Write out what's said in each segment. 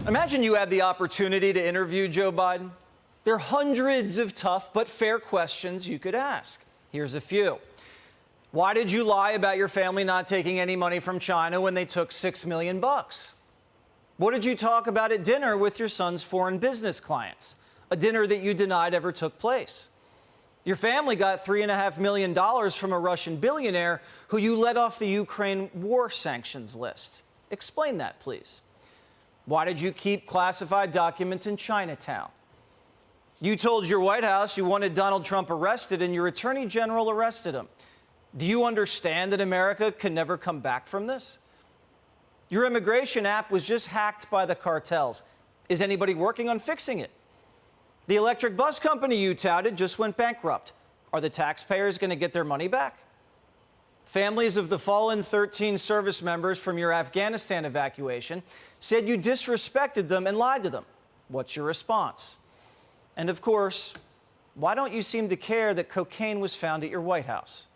Imagine you had the opportunity to interview Joe Biden. There are hundreds of tough but fair questions you could ask. Here's a few. Why did you lie about your family not taking any money from China when they took $6 million? What did you talk about at dinner with your son's foreign business clients? A dinner that you denied ever took place. Your family got $3.5 million from a Russian billionaire who you let off the Ukraine war sanctions list. Explain that, please. Why did you keep classified documents in Chinatown? You told your White House you wanted Donald Trump arrested, and your attorney general arrested him. Do you understand that America can never come back from this? Your immigration app was just hacked by the cartels. Is anybody working on fixing it? The electric bus company you touted just went bankrupt. Are the taxpayers going to get their money back? Families of the fallen 13 service members from your Afghanistan evacuation said you disrespected them and lied to them. What's your response? And of course, why don't you seem to care that cocaine was found at your White House?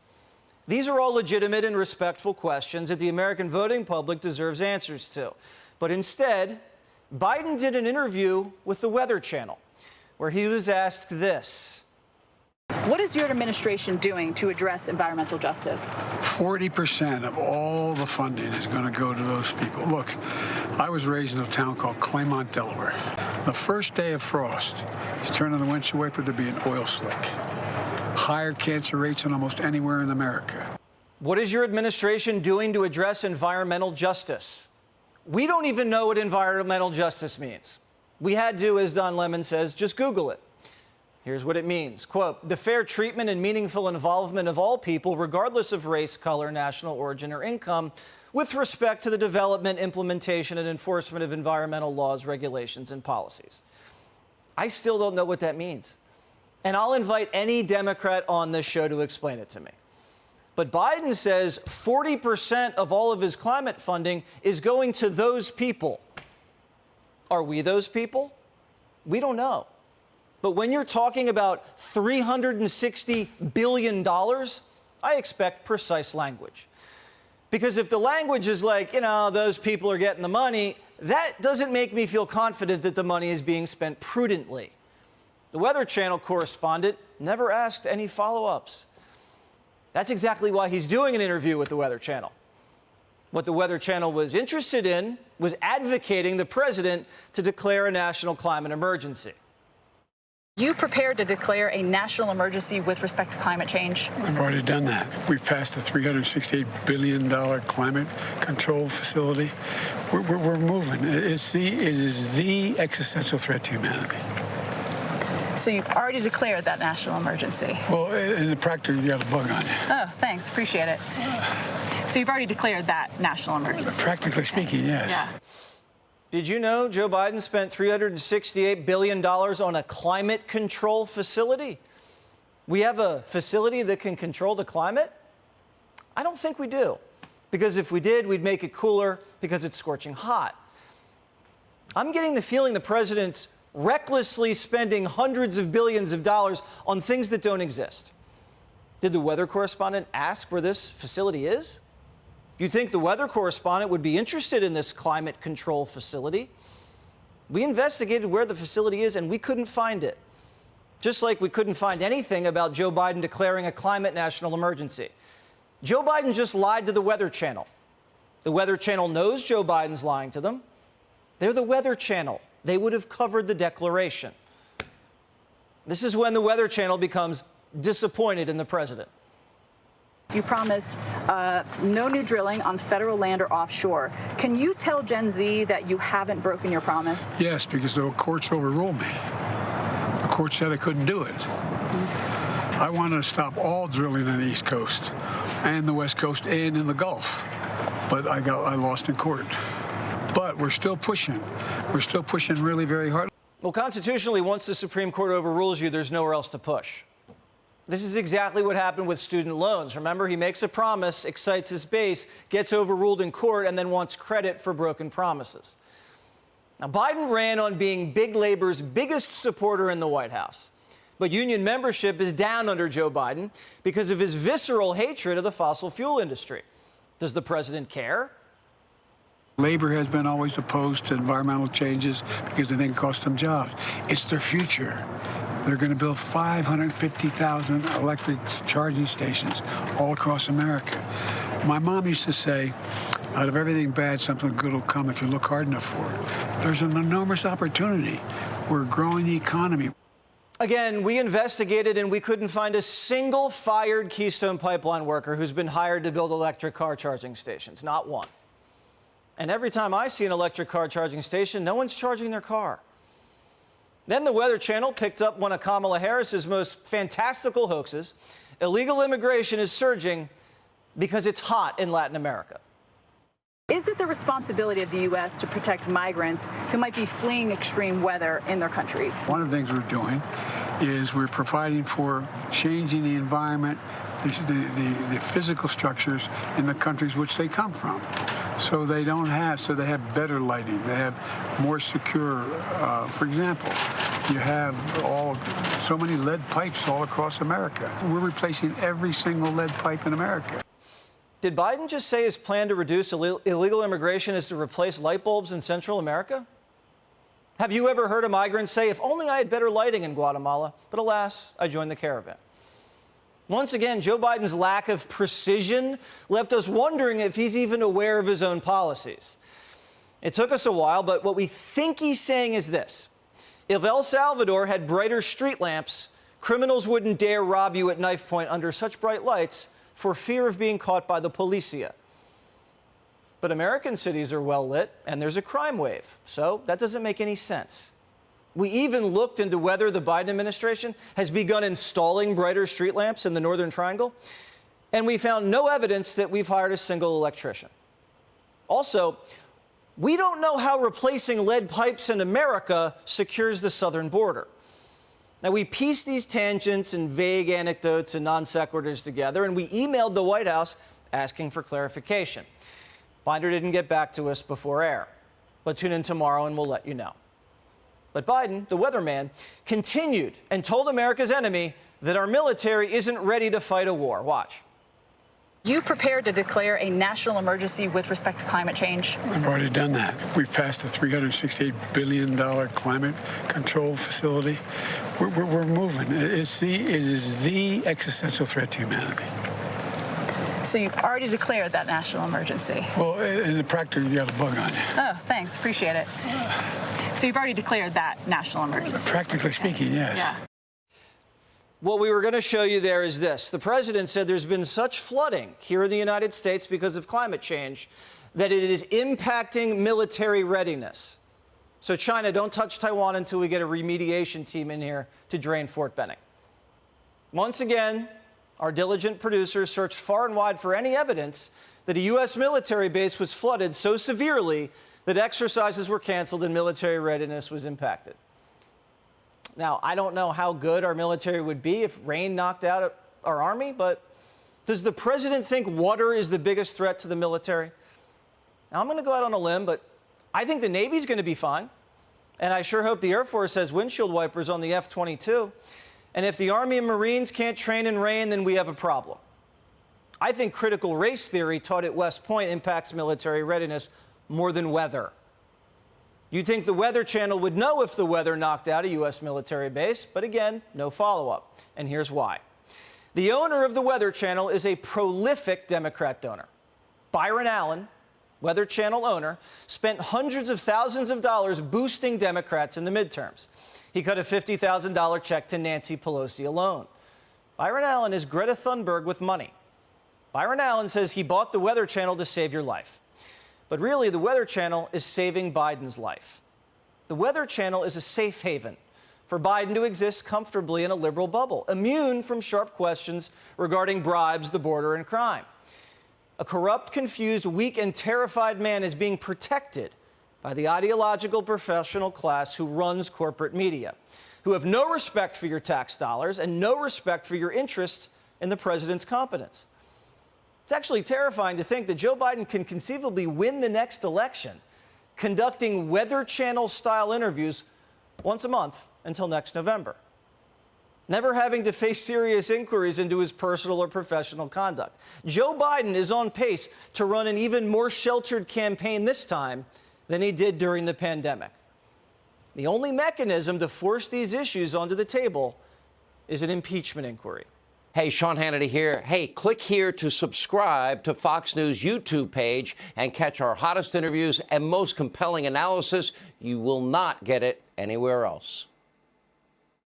These are all legitimate and respectful questions that the American voting public deserves answers to. But instead, Biden did an interview with the Weather Channel, where he was asked this. What is your administration doing to address environmental justice? 40% of all the funding is going to go to those people. Look, I was raised in a town called Claymont, Delaware. The first day of frost, you turn on the windshield wiper, there'd be an oil slick. Higher cancer rates than almost anywhere in America. What is your administration doing to address environmental justice? We don't even know what environmental justice means. We had to, as Don Lemon says, just Google it. Here's what it means. Quote, the fair treatment and meaningful involvement of all people, regardless of race, color, national origin, or income, with respect to the development, implementation, and enforcement of environmental laws, regulations, and policies. I still don't know what that means. And I'll invite any Democrat on this show to explain it to me. But Biden says 40% of all of his climate funding is going to those people. Are we those people? We don't know. But when you're talking about $360 billion, I expect precise language. Because if the language is like, those people are getting the money, that doesn't make me feel confident that the money is being spent prudently. The Weather Channel correspondent never asked any follow-ups. That's exactly why he's doing an interview with the Weather Channel. What the Weather Channel was interested in was advocating the president to declare a national climate emergency. You prepared to declare a national emergency with respect to climate change? I've already done that. We've passed a $368 billion climate control facility. We're moving. It is the existential threat to humanity. So you've already declared that national emergency? Well, in the practice, you got a bug on you. Oh, thanks. Appreciate it. So you've already declared that national emergency? Practically speaking, yes. Yeah. Did you know Joe Biden spent $368 billion on a climate control facility? We have a facility that can control the climate? I don't think we do. Because if we did, we'd make it cooler because it's scorching hot. I'm getting the feeling the president's recklessly spending hundreds of billions of dollars on things that don't exist. Did the weather correspondent ask where this facility is? You'd think the weather correspondent would be interested in this climate control facility. We investigated where the facility is, and we couldn't find it. Just like we couldn't find anything about Joe Biden declaring a climate national emergency. Joe Biden just lied to the Weather Channel. The Weather Channel knows Joe Biden's lying to them. They're the Weather Channel. They would have covered the declaration. This is when the Weather Channel becomes disappointed in the president. You promised no new drilling on federal land or offshore. Can you tell Gen Z that you haven't broken your promise? Yes, because the courts overruled me. The court said I couldn't do it. I wanted to stop all drilling on the East Coast and the West Coast and in the Gulf, but I lost in court. But we're still pushing. We're still pushing really very hard. Well, constitutionally, once the Supreme Court overrules you, there's nowhere else to push. This is exactly what happened with student loans. Remember, he makes a promise, excites his base, gets overruled in court, and then wants credit for broken promises. Now, Biden ran on being big labor's biggest supporter in the White House. But union membership is down under Joe Biden because of his visceral hatred of the fossil fuel industry. Does the president care? Labor has been always opposed to environmental changes because they think it costs them jobs. It's their future. They're going to build 550,000 electric charging stations all across America. My mom used to say, out of everything bad, something good will come if you look hard enough for it. There's an enormous opportunity. We're growing the economy. Again, we investigated and we couldn't find a single fired Keystone Pipeline worker who's been hired to build electric car charging stations. Not one. And every time I see an electric car charging station, no one's charging their car. Then the Weather Channel picked up one of Kamala Harris's most fantastical hoaxes. Illegal immigration is surging because it's hot in Latin America. Is it the responsibility of the U.S. to protect migrants who might be fleeing extreme weather in their countries? One of the things we're doing is we're providing for changing the environment, the physical structures in the countries which they come from. So they have better lighting, they have more secure, for example, you have so many lead pipes all across America. We're replacing every single lead pipe in America. Did Biden just say his plan to reduce illegal immigration is to replace light bulbs in Central America? Have you ever heard a migrant say, if only I had better lighting in Guatemala, but alas, I joined the caravan? Once again, Joe Biden's lack of precision left us wondering if he's even aware of his own policies. It took us a while, but what we think he's saying is this. If El Salvador had brighter street lamps, criminals wouldn't dare rob you at knife point under such bright lights for fear of being caught by the policia. But American cities are well lit, and there's a crime wave, so that doesn't make any sense. We even looked into whether the Biden administration has begun installing brighter street lamps in the Northern Triangle, and we found no evidence that we've hired a single electrician. Also, we don't know how replacing lead pipes in America secures the southern border. Now, we pieced these tangents and vague anecdotes and non sequiturs together, and we emailed the White House asking for clarification. Binder didn't get back to us before air, but tune in tomorrow and we'll let you know. But Biden, the weatherman, continued and told America's enemy that our military isn't ready to fight a war. Watch. You prepared to declare a national emergency with respect to climate change? I've already done that. We've passed a $368 billion climate control facility. We're moving. It is the existential threat to humanity. So you've already declared that national emergency? Well, in the practice, you got a bug on you. Oh, thanks. Appreciate it. So you've already declared that national emergency? Practically speaking, yes. Yeah. What we were going to show you there is this. The president said there's been such flooding here in the United States because of climate change that it is impacting military readiness. So China, don't touch Taiwan until we get a remediation team in here to drain Fort Benning. Once again, our diligent producers searched far and wide for any evidence that a U.S. military base was flooded so severely that exercises were canceled and military readiness was impacted. Now, I don't know how good our military would be if rain knocked out our army, but does the president think water is the biggest threat to the military? Now, I'm going to go out on a limb, but I think the Navy's going to be fine. And I sure hope the Air Force has windshield wipers on the F-22. And if the Army and Marines can't train in rain, then we have a problem. I think critical race theory taught at West Point impacts military readiness more than weather. You'd think the Weather Channel would know if the weather knocked out a U.S. military base, but again, no follow-up. And here's why. The owner of the Weather Channel is a prolific Democrat donor. Byron Allen, Weather Channel owner, spent hundreds of thousands of dollars boosting Democrats in the midterms. He cut a $50,000 check to Nancy Pelosi alone. Byron Allen is Greta Thunberg with money. Byron Allen says he bought the Weather Channel to save your life. But really, the Weather Channel is saving Biden's life. The Weather Channel is a safe haven for Biden to exist comfortably in a liberal bubble, immune from sharp questions regarding bribes, the border, and crime. A corrupt, confused, weak, and terrified man is being protected by the ideological professional class who runs corporate media, who have no respect for your tax dollars and no respect for your interest in the president's competence. It's actually terrifying to think that Joe Biden can conceivably win the next election conducting Weather Channel-style interviews once a month until next November. never having to face serious inquiries into his personal or professional conduct. Joe Biden is on pace to run an even more sheltered campaign this time than he did during the pandemic. The only mechanism to force these issues onto the table is an impeachment inquiry. Hey, Sean Hannity here. Hey, click here to subscribe to Fox News YouTube page and catch our hottest interviews and most compelling analysis. You will not get it anywhere else.